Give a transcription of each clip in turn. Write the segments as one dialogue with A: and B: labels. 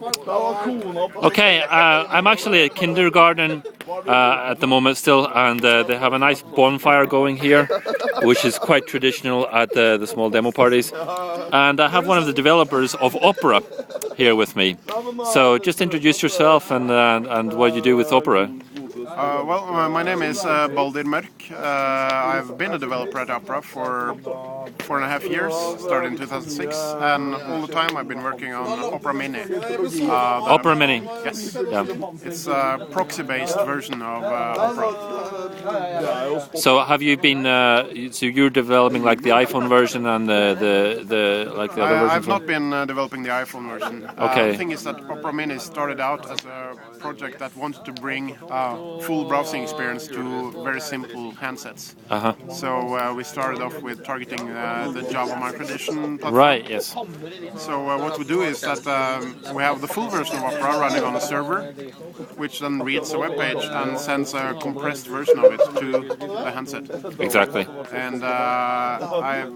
A: Okay, I'm actually at Kindergarden at the moment still, and they have a nice bonfire going here, which is quite traditional at the small demo parties. And I have one of the developers of Opera here with me. So just introduce yourself and what you do with Opera.
B: My name is Balder Mørk. I've been a developer at Opera for 4.5 years, started in 2006, and all the time I've been working on Opera Mini.
A: Opera Mini?
B: Yes.
A: Yeah.
B: It's a proxy-based version of Opera.
A: So have you been, so you're developing like the iPhone version and the like the other version?
B: I've not been developing the iPhone version.
A: Okay.
B: The thing is that Opera Mini started out as a project that wanted to bring full browsing experience to very simple handsets.
A: Uh-huh.
B: So we started off with targeting the Java microedition platform.
A: Right, yes.
B: So what we do is that we have the full version of Opera running on a server, which then reads a web page and sends a compressed version of it to the handset.
A: Exactly.
B: And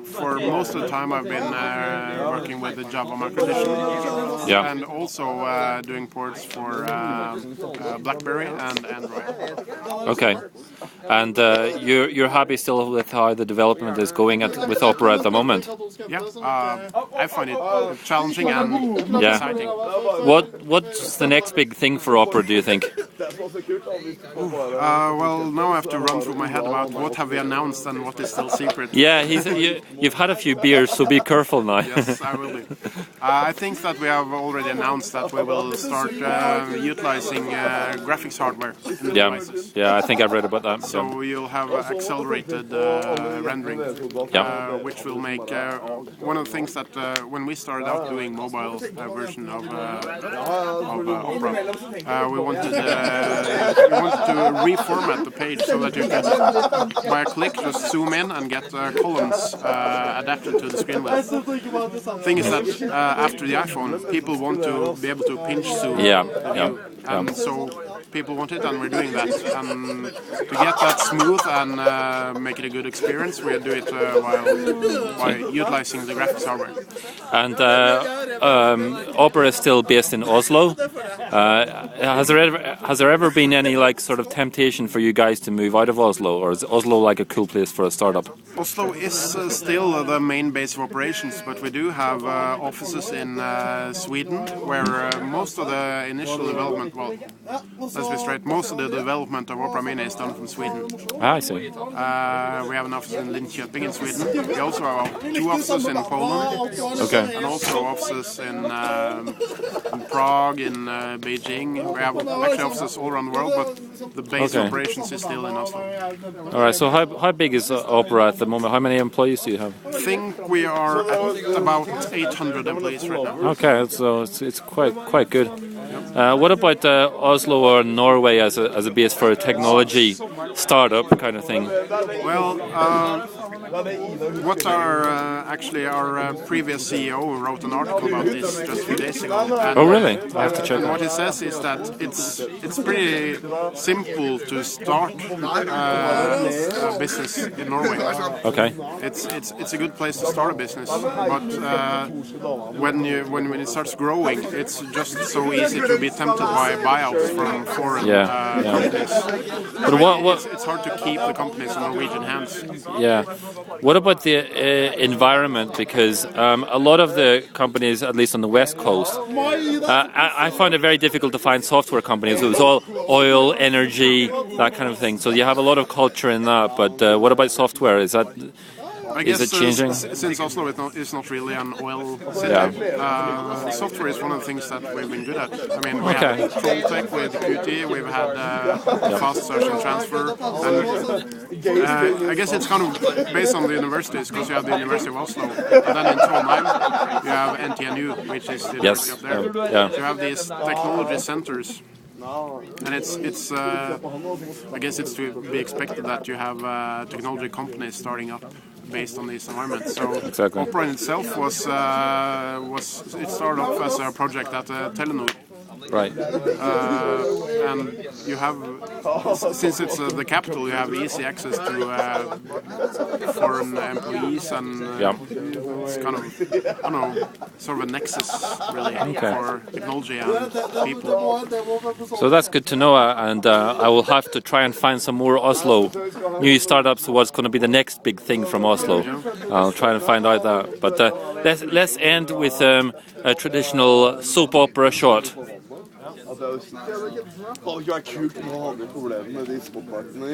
B: for most of the time I've been working with the Java microedition,
A: yeah,
B: and also doing ports for BlackBerry and Android.
A: Okay. And you're happy still with how the development is going with Opera at the moment?
B: Yeah, I find it challenging and exciting.
A: What's the next big thing for Opera, do you think?
B: Well, now I have to run through my head about what have we announced and what is still secret.
A: Yeah, you've had a few beers, so be careful now.
B: Yes, I will be. I think that we have already announced that we will start utilizing graphics hardware in the devices.
A: Yeah, I think I've read about that.
B: So you'll have accelerated rendering, which will make one of the things that when we started out doing mobile version of Opera, we wanted to reformat the page so that you could, by a click, just zoom in and get columns adapted to the screen width. The thing is that after the iPhone, people want to be able to pinch zoom. And so people want it, and we're doing that. And to get that smooth and make it a good experience, we do it while utilizing the graphics hardware.
A: And Opera is still based in Oslo. Has there ever been any like sort of temptation for you guys to move out of Oslo, or is Oslo like a cool place for a startup?
B: Oslo is still the main base of operations, but we do have offices in Sweden, where most of the initial development, well, let's be straight, most of the development of Opera Mini is done from Sweden.
A: I see.
B: We have an office in Linköping in Sweden. We also have 2 offices in Poland.
A: Okay.
B: And also offices in Prague, in Beijing. We have actually offices all around the world, but the base of operations is still in Oslo.
A: All right. So how big is Opera at the moment? How many employees do you have?
B: I think we are at about 800 employees right now.
A: Okay, so it's quite good. What about Oslo or Norway as a base for a technology startup kind of thing?
B: Well, what our previous CEO wrote an article about this just a few days ago. And,
A: oh, really? I have to check.
B: And what he says is that it's pretty simple to start a business in Norway.
A: Okay.
B: It's a good place to start a business, but when it starts growing, it's just so easy to be tempted by buyouts from foreign companies. But it's hard to keep the companies in Norwegian hands.
A: Yeah. What about the environment? Because a lot of the companies, at least on the West Coast, I found it very difficult to find software companies. It was all oil, energy, that kind of thing. So you have a lot of culture in that. But what about software? Is that...
B: I guess
A: is it changing?
B: Since Oslo is not really an oil city, software is one of the things that we've been good at. I mean, we had Trolltech with Qt, we've had fast search and transfer, and I guess it's kind of based on the universities, because you have the University of Oslo, and then in Trondheim you have NTNU, which is the university up there. So you have these technology centers. And it's I guess it's to be expected that you have technology companies starting up based on these environments. So Opera in itself it started off as a project at Telenor.
A: Right.
B: And you have, since it's the capital, you have easy access to foreign employees, and it's kind of, I don't know, sort of a nexus really for technology and people.
A: So that's good to know, and I will have to try and find some more Oslo new startups. What's going to be the next big thing from Oslo? I'll try and find out that. But let's end with a traditional soap opera shot.
C: Det hadde ikke vært kult om å ha noen problemer med de småpartene.